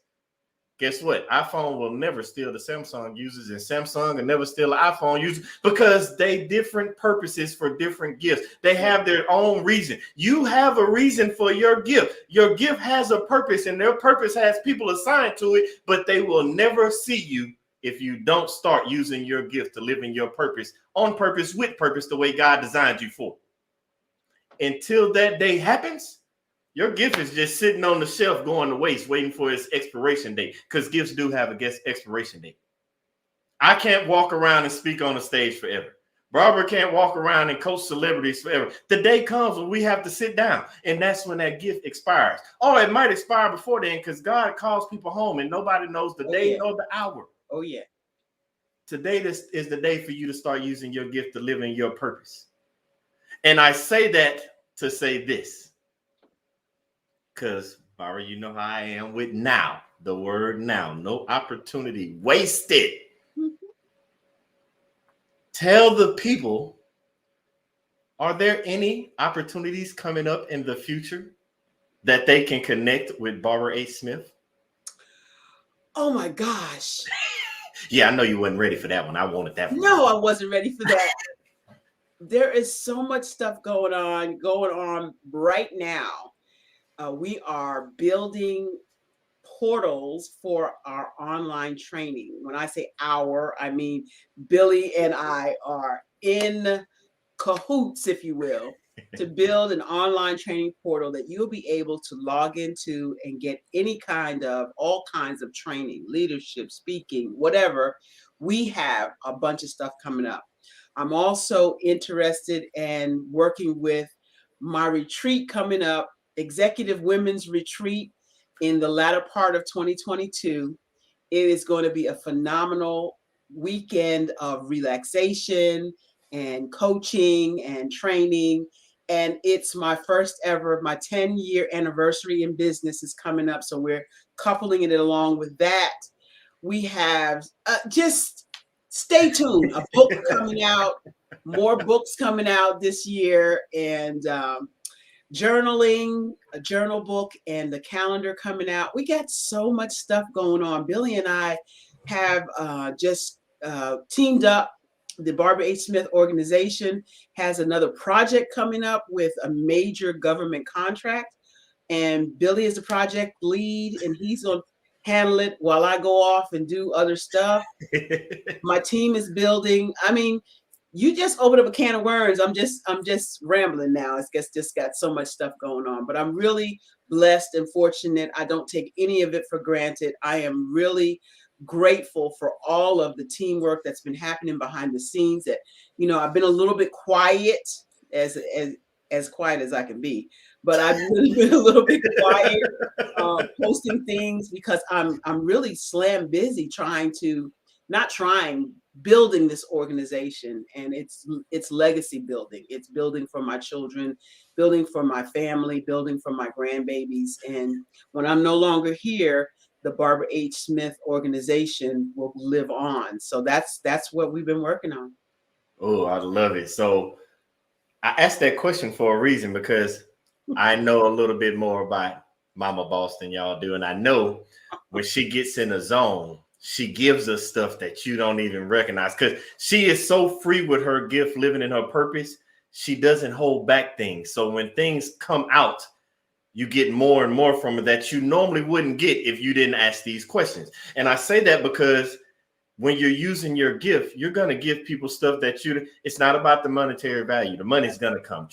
[SPEAKER 1] Guess what? iPhone will never steal the Samsung users, and Samsung will never steal the iPhone users because they different purposes for different gifts. They have their own reason. You have a reason for your gift. Your gift has a purpose, and their purpose has people assigned to it, but they will never see you if you don't start using your gift to live in your purpose, on purpose, with purpose, the way God designed you for. Until that day happens, your gift is just sitting on the shelf going to waste, waiting for its expiration date, because gifts do have a expiration date. I can't walk around and speak on a stage forever. Barbara can't walk around and coach celebrities forever. The day comes when we have to sit down, and that's when that gift expires. Or it might expire before then because God calls people home and nobody knows the day nor the hour.
[SPEAKER 2] Oh, yeah.
[SPEAKER 1] Today, this is the day for you to start using your gift to live in your purpose. And I say that to say this. Because, Barbara, you know how I am with now, the word now, no opportunity wasted. Mm-hmm. Tell the people, are there any opportunities coming up in the future that they can connect with Barbara H. Smith?
[SPEAKER 2] Oh my gosh.
[SPEAKER 1] Yeah, I know you wasn't ready for that one. I wanted that one.
[SPEAKER 2] No, I wasn't ready for that. There is so much stuff going on right now. We are building portals for our online training. When I say our, I mean Billy and I are in cahoots, if you will, to build an online training portal that you'll be able to log into and get all kinds of training, leadership, speaking, whatever. We have a bunch of stuff coming up. I'm also interested in working with my retreat coming up, Executive Women's Retreat in the latter part of 2022. It is going to be a phenomenal weekend of relaxation and coaching and training. And it's my first ever, my 10-year anniversary in business is coming up. So we're coupling it along with that. We have just stay tuned. A book coming out, more books coming out this year, and journaling, a journal book, and the calendar coming out. We got so much stuff going on. Billy and I have just teamed up. The Barbara H. Smith organization has another project coming up with a major government contract. And Billy is the project lead, and he's going to handle it while I go off and do other stuff. My team is building. I mean, you just opened up a can of worms. I'm just rambling now. It's just got so much stuff going on, but I'm really blessed and fortunate. I don't take any of it for granted. I am really grateful for all of the teamwork that's been happening behind the scenes. That, I've been a little bit quiet, as quiet as I can be, but I've really been a little bit quiet, posting things because I'm really slam busy building this organization, and it's legacy building. It's building for my children, building for my family, building for my grandbabies. And when I'm no longer here, the Barbara H. Smith organization will live on. So that's what we've been working on.
[SPEAKER 1] Oh, I love it. So I asked that question for a reason, because I know a little bit more about Mama Boss than y'all do. And I know when she gets in a zone, she gives us stuff that you don't even recognize because she is so free with her gift, living in her purpose. She doesn't hold back things. So when things come out, you get more and more from it that you normally wouldn't get if you didn't ask these questions. And I say that because when you're using your gift, you're going to give people stuff that it's not about the monetary value. The money's going to come.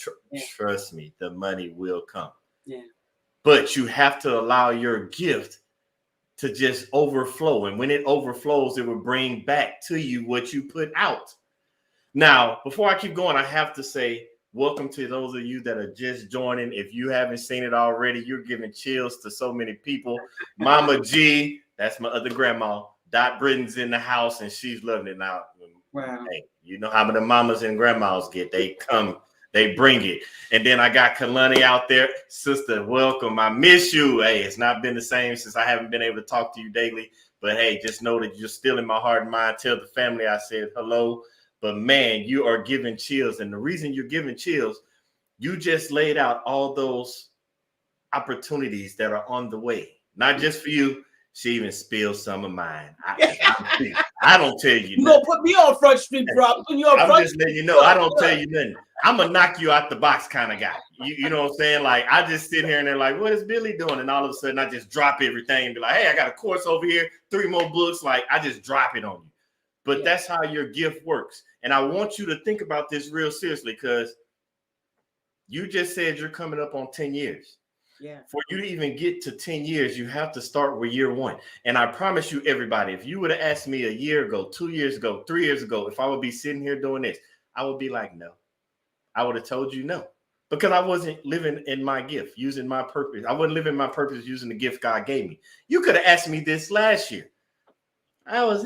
[SPEAKER 1] Trust me, the money will come.
[SPEAKER 2] Yeah.
[SPEAKER 1] But you have to allow your gift to just overflow. And when it overflows, it will bring back to you what you put out. Now, before I keep going, I have to say, welcome to those of you that are just joining. If you haven't seen it already, you're giving chills to so many people. Mama G, that's my other grandma. Dot Britton's in the house, and she's loving it now.
[SPEAKER 2] Wow.
[SPEAKER 1] Hey, you know how the mamas and grandmas get. They come, they bring it. And then I got Kalani out there. Sister, welcome. I miss you. Hey, it's not been the same since I haven't been able to talk to you daily. But hey, just know that you're still in my heart and mind. Tell the family I said hello. But man, you are giving chills. And the reason you're giving chills, you just laid out all those opportunities that are on the way. Not just for you. She even spilled some of mine. I don't tell you.
[SPEAKER 2] You gonna put me on Front Street, bro? I'm
[SPEAKER 1] just letting you know. I don't tell you nothing. I'm a knock you out the box kind of guy. You know what I'm saying? Like I just sit here and they're like, "What is Billy doing?" And all of a sudden, I just drop everything and be like, "Hey, I got a course over here, 3 more books." Like I just drop it on you. But that's how your gift works. And I want you to think about this real seriously because you just said you're coming up on 10 years.
[SPEAKER 2] Yeah.
[SPEAKER 1] For you to even get to 10 years, you have to start with year 1. And I promise you, everybody, if you would have asked me a year ago, 2 years ago, 3 years ago, if I would be sitting here doing this, I would be like, no. I would have told you no. Because I wasn't living in my gift, using my purpose. I wasn't living my purpose using the gift God gave me. You could have asked me this last year. I was,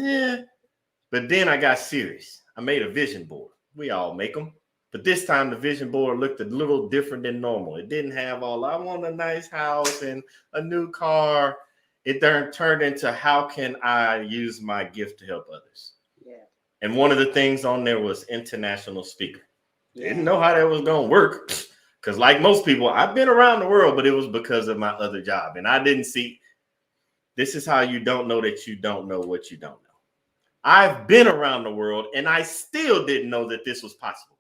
[SPEAKER 1] But then I got serious. I made a vision board. We all make them. But this time the vision board looked a little different than normal. It didn't have all, I want a nice house and a new car. It turned into how can I use my gift to help others? Yeah. And one of the things on there was international speaker. Yeah. Didn't know how that was going to work. Because like most people, I've been around the world, but it was because of my other job. And I didn't see, this is how you don't know that you don't know what you don't know. I've been around the world and I still didn't know that this was possible.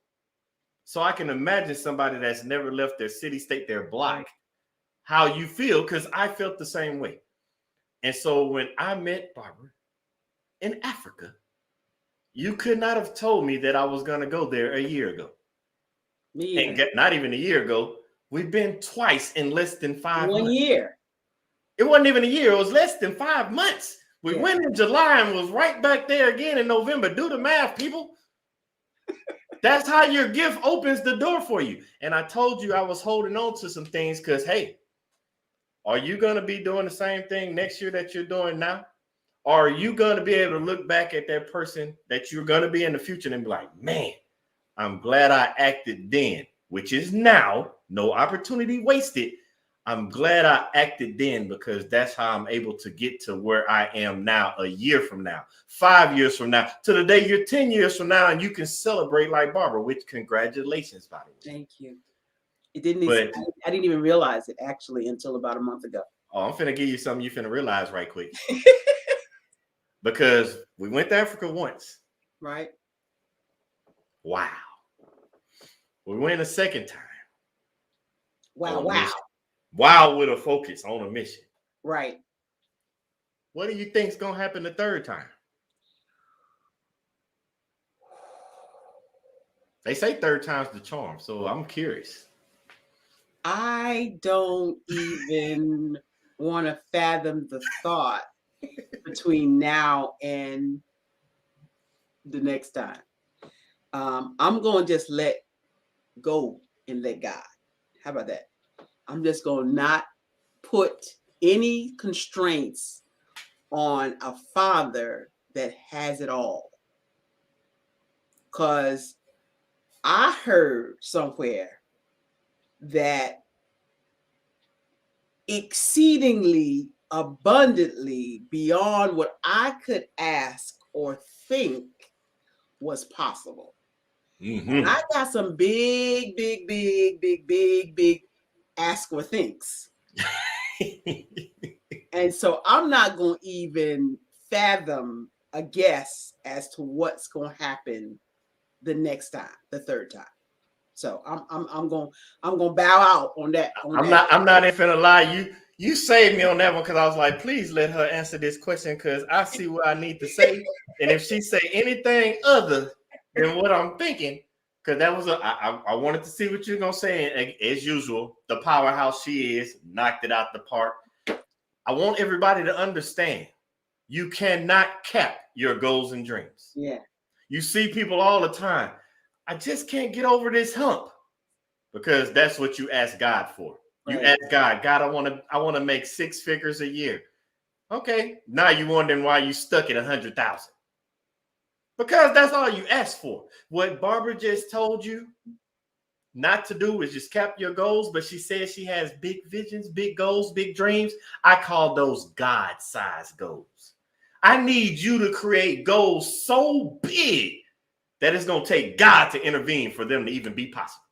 [SPEAKER 1] So I can imagine somebody that's never left their city, state, their block, how you feel, because I felt the same way. And so when I met Barbara in Africa, you could not have told me that I was going to go there a year ago. And not even a year ago. We've been twice in less than 5 months.
[SPEAKER 2] 1 year.
[SPEAKER 1] It wasn't even a year. It was less than 5 months. We went in July and was right back there again in November. Do the math, people. That's how your gift opens the door for you. And I told you I was holding on to some things because, hey, are you going to be doing the same thing next year that you're doing now? Or are you going to be able to look back at that person that you're going to be in the future and be like, man, I'm glad I acted then, which is now, no opportunity wasted. I'm glad I acted then because that's how I'm able to get to where I am now, a year from now, 5 years from now, to the day you're 10 years from now, and you can celebrate like Barbara, which congratulations, by the way.
[SPEAKER 2] Thank you. I didn't even realize it actually until about a month ago.
[SPEAKER 1] Oh, I'm finna give you something you finna realize right quick. Because we went to Africa once.
[SPEAKER 2] Right.
[SPEAKER 1] Wow. We went a second time.
[SPEAKER 2] Wow.
[SPEAKER 1] Wow, with a focus on a mission.
[SPEAKER 2] Right.
[SPEAKER 1] What do you think's gonna happen the third time? They say third time's the charm, so I'm curious.
[SPEAKER 2] I don't even want to fathom the thought between now and the next time. I'm going to just let go and let God. How about that? I'm just going to not put any constraints on a father that has it all. Because I heard somewhere that exceedingly abundantly beyond what I could ask or think was possible. Mm-hmm. I got some big ask or thinks. And so I'm not going to even fathom a guess as to what's going to happen the next time, the third time. So I'm going to bow out on that.
[SPEAKER 1] I'm not even finna lie. You saved me on that one because I was like, please let her answer this question because I see what I need to say. And if she say anything other than what I'm thinking, because that was I wanted to see what you're gonna say. And as usual, the powerhouse she is, knocked it out the park. I want everybody to understand you cannot cap your goals and dreams.
[SPEAKER 2] Yeah.
[SPEAKER 1] You see people all the time. I just can't get over this hump. Because that's what you ask God for. You
[SPEAKER 2] Right.
[SPEAKER 1] ask God, I want to make 6 figures a year. Okay, now you wondering why you stuck at 100,000. Because that's all you asked for. What Barbara just told you not to do is just cap your goals, but she says she has big visions, big goals, big dreams. I call those God-sized goals. I need you to create goals so big that it's going to take God to intervene for them to even be possible.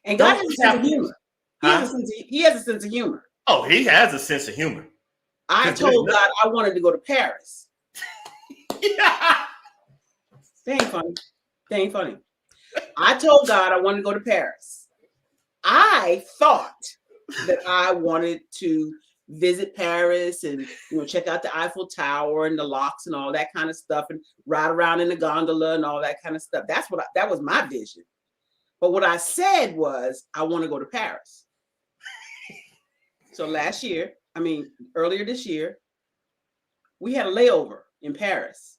[SPEAKER 2] And God has a sense of humor. He has a sense of humor.
[SPEAKER 1] Oh, he has a sense of humor.
[SPEAKER 2] I told God I wanted to go to Paris.
[SPEAKER 1] Yeah.
[SPEAKER 2] They ain't funny. I told God I wanted to go to Paris. I thought that I wanted to visit Paris and check out the Eiffel Tower and the locks and all that kind of stuff and ride around in the gondola and all that kind of stuff. That was my vision. But what I said was, I want to go to Paris. So earlier this year, we had a layover in Paris.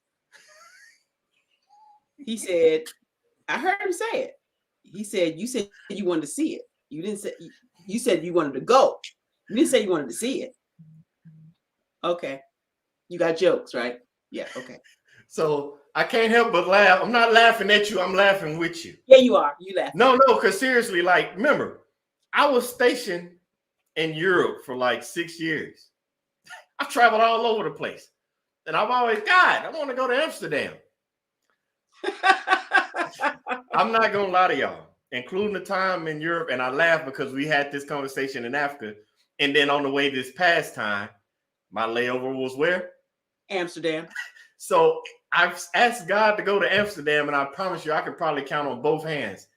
[SPEAKER 2] He said, I heard him say it. He said, you said you wanted to see it. You said you wanted to go. You didn't say you wanted to see it. Okay. You got jokes, right? Yeah, okay.
[SPEAKER 1] So I can't help but laugh. I'm not laughing at you. I'm laughing with you.
[SPEAKER 2] Yeah, you are. You laugh.
[SPEAKER 1] No, because seriously, like, remember, I was stationed in Europe for like 6 years. I've traveled all over the place. And I've always, God, I want to go to Amsterdam. I'm not going to lie to y'all, including the time in Europe. And I laugh because we had this conversation in Africa. And then on the way this past time, my layover was where?
[SPEAKER 2] Amsterdam.
[SPEAKER 1] So I've asked God to go to Amsterdam, and I promise you, I could probably count on both hands.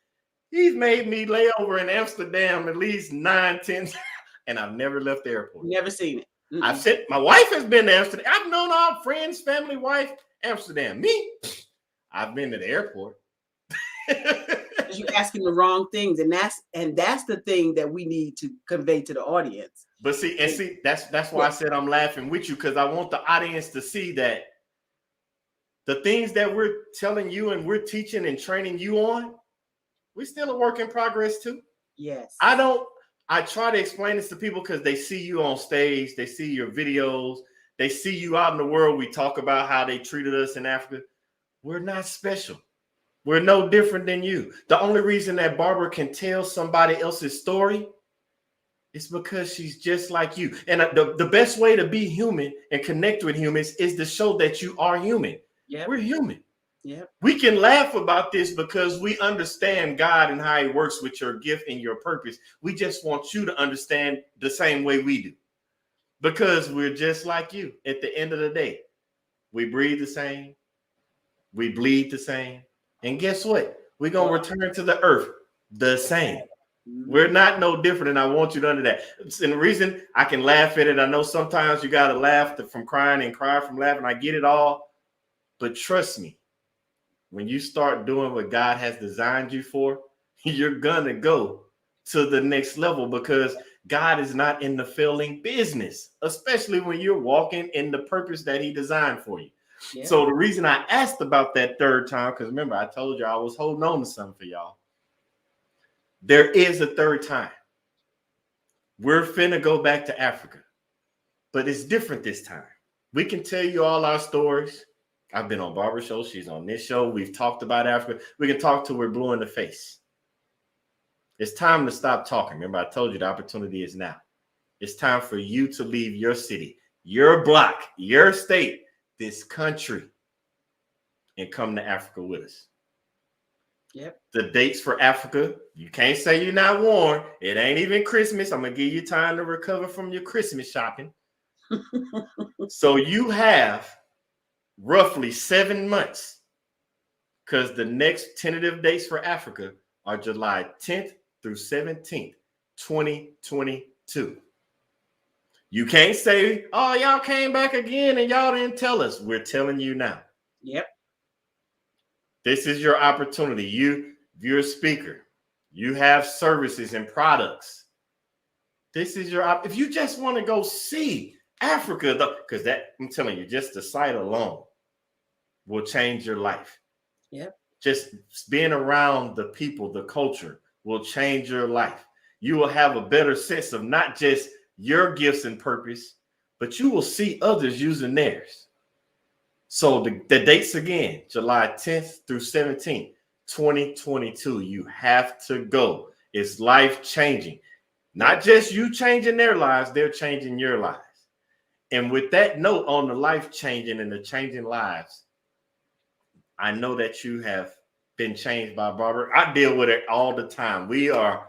[SPEAKER 1] He's made me lay over in Amsterdam at least 9, 10, and I've never left the airport.
[SPEAKER 2] Never seen it. Mm-mm.
[SPEAKER 1] I've said my wife has been to Amsterdam. I've known our friends, family, wife, Amsterdam. Me, I've been to the airport.
[SPEAKER 2] You're asking the wrong things, and that's the thing that we need to convey to the audience.
[SPEAKER 1] But see, that's why I said I'm laughing with you, because I want the audience to see that the things that we're telling you and we're teaching and training you on, we're still a work in progress too.
[SPEAKER 2] Yes.
[SPEAKER 1] I try to explain this to people because they see you on stage, they see your videos, they see you out in the world. We talk about how they treated us in Africa. We're not special. We're no different than you. The only reason that Barbara can tell somebody else's story is because she's just like you. And the best way to be human and connect with humans is to show that you are human.
[SPEAKER 2] Yep.
[SPEAKER 1] We're human.
[SPEAKER 2] Yep.
[SPEAKER 1] We can laugh about this because we understand God and how he works with your gift and your purpose. We just want you to understand the same way we do, because we're just like you. At the end of the day, we breathe the same, we bleed the same, and guess what? We're going to return to the earth the same. We're not no different, and I want you to understand that. And the reason I can laugh at it, I know sometimes you got to laugh from crying and cry from laughing. I get it all. But trust me, when you start doing what God has designed you for, you're going to go to the next level, because God is not in the failing business, especially when you're walking in the purpose that he designed for you. Yeah. So the reason I asked about that third time, because remember, I told you I was holding on to something for y'all. There is a third time. We're finna go back to Africa, but it's different this time. We can tell you all our stories. I've been on Barbara show. She's on this show. We've talked about Africa. We can talk till we're blue in the face. It's time to stop talking. Remember, I told you the opportunity is now. It's time for you to leave your city, your block, your state, this country, and come to Africa with us.
[SPEAKER 2] Yep.
[SPEAKER 1] The dates for Africa, you can't say you're not warned. It ain't even Christmas. I'm going to give you time to recover from your Christmas shopping. So you have roughly 7 months, because the next tentative dates for Africa are July 10th through 17th, 2022. You can't say, oh, y'all came back again and y'all didn't tell us. We're telling you now.
[SPEAKER 2] Yep.
[SPEAKER 1] This is your opportunity. If you're a speaker, you have services and products. This is if you just want to go see Africa, because that, I'm telling you, just the sight alone will change your life.
[SPEAKER 2] Yep.
[SPEAKER 1] Just being around the people, the culture will change your life. You will have a better sense of not just your gifts and purpose, but you will see others using theirs. So the dates again, July 10th through 17th, 2022. You have to go. It's life changing. Not just you changing their lives, they're changing your lives. And with that note on the life changing and the changing lives, I know that you have been changed by Barbara. I deal with it all the time. We are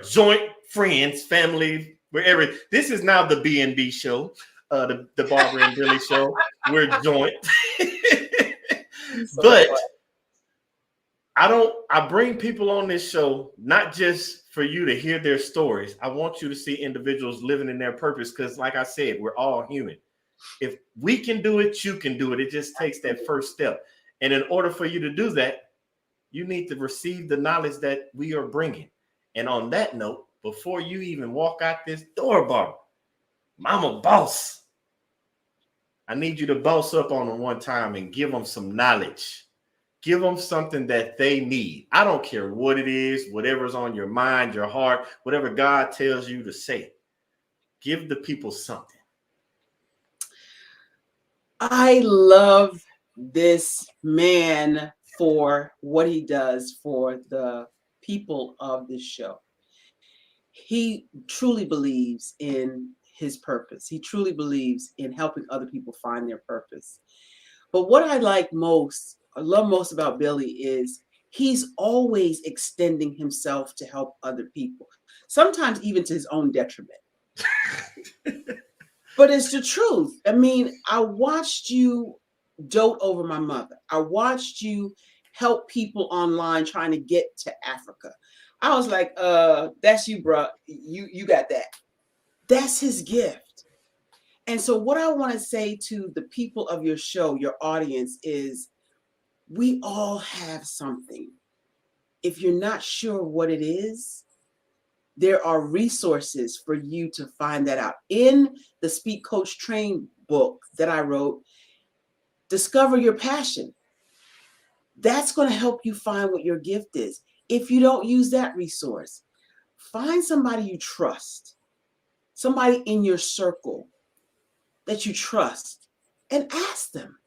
[SPEAKER 1] joint friends, family, wherever. This is now the B&B show, the Barbara and Billy show. We're joint. But I bring people on this show not just for you to hear their stories. I want you to see individuals living in their purpose, because like I said, we're all human. If we can do it, you can do it. It just takes that first step. And in order for you to do that, you need to receive the knowledge that we are bringing. And on that note, before you even walk out this door, Barbara, Mama Boss, I need you to boss up on them one time and give them some knowledge. Give them something that they need. I don't care what it is, whatever's on your mind, your heart, whatever God tells you to say. Give the people something.
[SPEAKER 2] I love this man for what he does for the people of this show. He truly believes in his purpose. He truly believes in helping other people find their purpose. But what I love most about Billy is he's always extending himself to help other people, sometimes even to his own detriment. But it's the truth. I mean, I watched you dote over my mother. I watched you help people online trying to get to Africa. I was like, that's you, bro. You got that. That's his gift. And so what I want to say to the people of your show, your audience, is we all have something. If you're not sure what it is, there are resources for you to find that out. In the Speak Coach Train book that I wrote, Discover Your Passion. That's going to help you find what your gift is. If you don't use that resource, find somebody you trust, somebody in your circle that you trust, and ask them,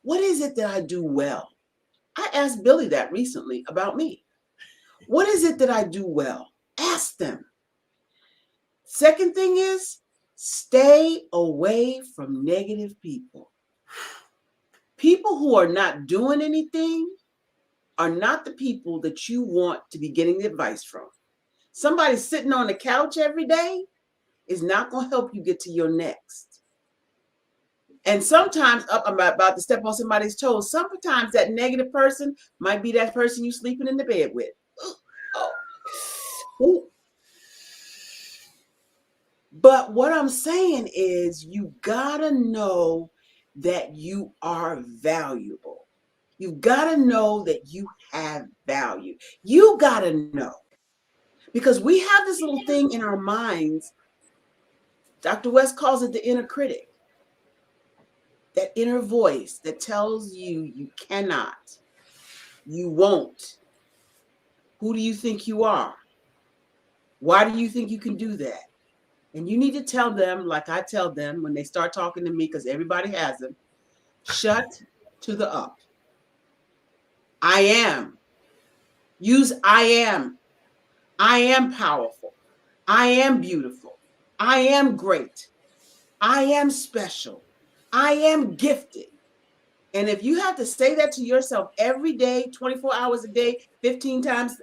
[SPEAKER 2] what is it that I do well? I asked Billy that recently about me. What is it that I do well? Ask them. Second thing is, stay away from negative people. People who are not doing anything are not the people that you want to be getting the advice from. Somebody sitting on the couch every day is not going to help you get to your next. And sometimes, I'm about to step on somebody's toes, sometimes that negative person might be that person you sleeping in the bed with. Ooh. But what I'm saying is, you gotta know that you are valuable. You gotta know that you have value. You gotta know. Because we have this little thing in our minds. Dr. West calls it the inner critic. That inner voice that tells you you cannot, you won't. Who do you think you are? Why do you think you can do that? And you need to tell them, like I tell them when they start talking to me, because everybody has them, shut to the up. I am. Use I am. I am powerful. I am beautiful. I am great. I am special. I am gifted. And if you have to say that to yourself every day, 24 hours a day, 15 times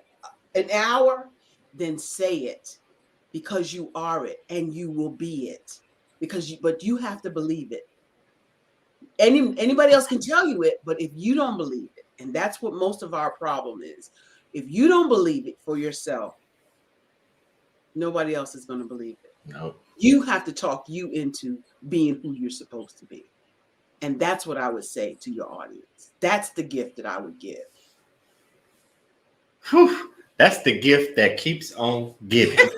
[SPEAKER 2] an hour, then say it, because you are it and you will be it. but you have to believe it. Anybody else can tell you it, but if you don't believe it, and that's what most of our problem is, if you don't believe it for yourself, nobody else is going to believe it.
[SPEAKER 1] No.
[SPEAKER 2] You have to talk you into being who you're supposed to be. And that's what I would say to your audience. That's the gift that I would give.
[SPEAKER 1] Whew. That's the gift that keeps on giving.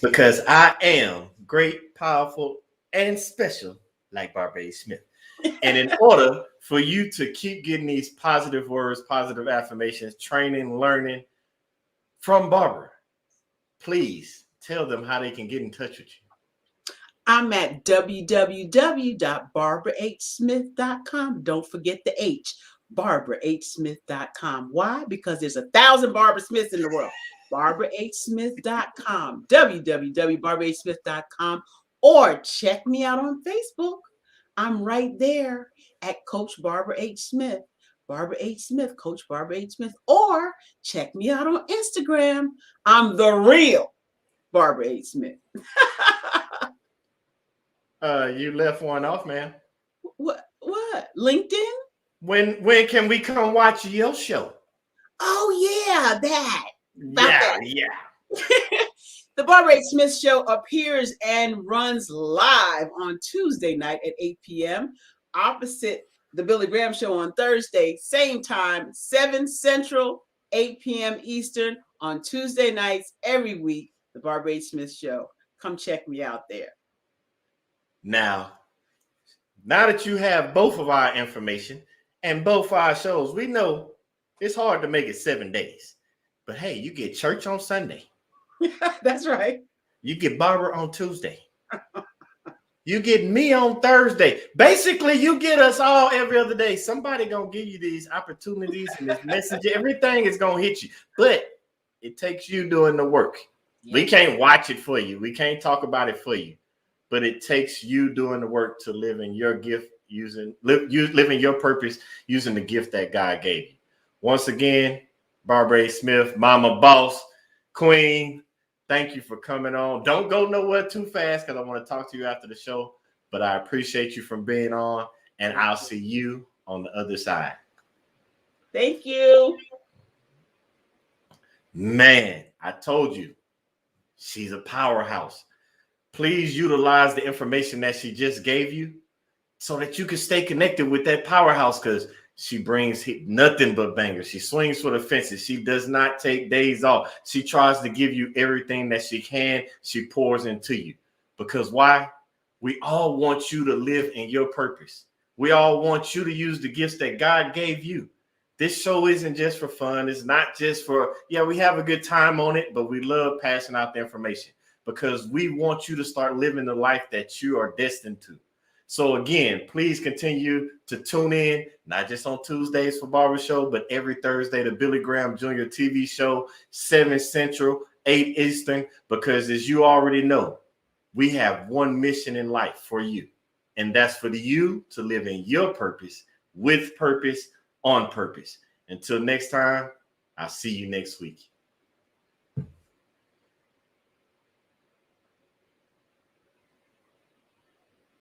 [SPEAKER 1] Because I am great, powerful, and special like Barbara A. Smith. And in order for you to keep getting these positive words, positive affirmations, training, learning from Barbara, please tell them how they can get in touch with you.
[SPEAKER 2] I'm at www.barbarahsmith.com. Don't forget the H, barbarahsmith.com. Why? Because there's 1,000 Barbara Smiths in the world. barbarahsmith.com, www.barbarahsmith.com, or check me out on Facebook. I'm right there at Coach Barbara H. Smith. Barbara H. Smith, Coach Barbara H. Smith, or check me out on Instagram. I'm the real Barbara H. Smith.
[SPEAKER 1] You left one off, man.
[SPEAKER 2] What? LinkedIn?
[SPEAKER 1] When can we come watch your show?
[SPEAKER 2] Oh yeah, that.
[SPEAKER 1] Yeah.
[SPEAKER 2] The Barbara H. Smith Show appears and runs live on Tuesday night at 8 p.m. opposite the Billy Graham Show on Thursday, same time, 7 Central, 8 p.m. Eastern on Tuesday nights every week. The Barbara H. Smith Show. Come check me out there.
[SPEAKER 1] Now that you have both of our information and both our shows, we know it's hard to make it 7 days. But hey, you get church on Sunday.
[SPEAKER 2] That's right.
[SPEAKER 1] You get Barbara on Tuesday. You get me on Thursday. Basically, you get us all every other day. Somebody gonna give you these opportunities and this message. Everything is gonna hit you. But it takes you doing the work. Yeah. We can't watch it for you. We can't talk about it for you. But it takes you doing the work to live in your gift, living your purpose, using the gift that God gave you. Once again, Barbara A. Smith, Mama Boss, Queen, thank you for coming on. Don't go nowhere too fast because I want to talk to you after the show. But I appreciate you from being on, and I'll see you on the other side.
[SPEAKER 2] Thank you.
[SPEAKER 1] Man, I told you, she's a powerhouse. Please utilize the information that she just gave you so that you can stay connected with that powerhouse, because she brings nothing but bangers. She swings for the fences. She does not take days off. She tries to give you everything that she can. She pours into you. Because why? We all want you to live in your purpose. We all want you to use the gifts that God gave you. This show isn't just for fun. It's not just for, we have a good time on it, but we love passing out the information because we want you to start living the life that you are destined to. So again, please continue to tune in, not just on Tuesdays for Barbara Show, but every Thursday, the Billy Graham Jr. TV show, 7 Central, 8 Eastern, because as you already know, we have one mission in life for you, and that's for you to live in your purpose, with purpose, on purpose. Until next time, I'll see you next week.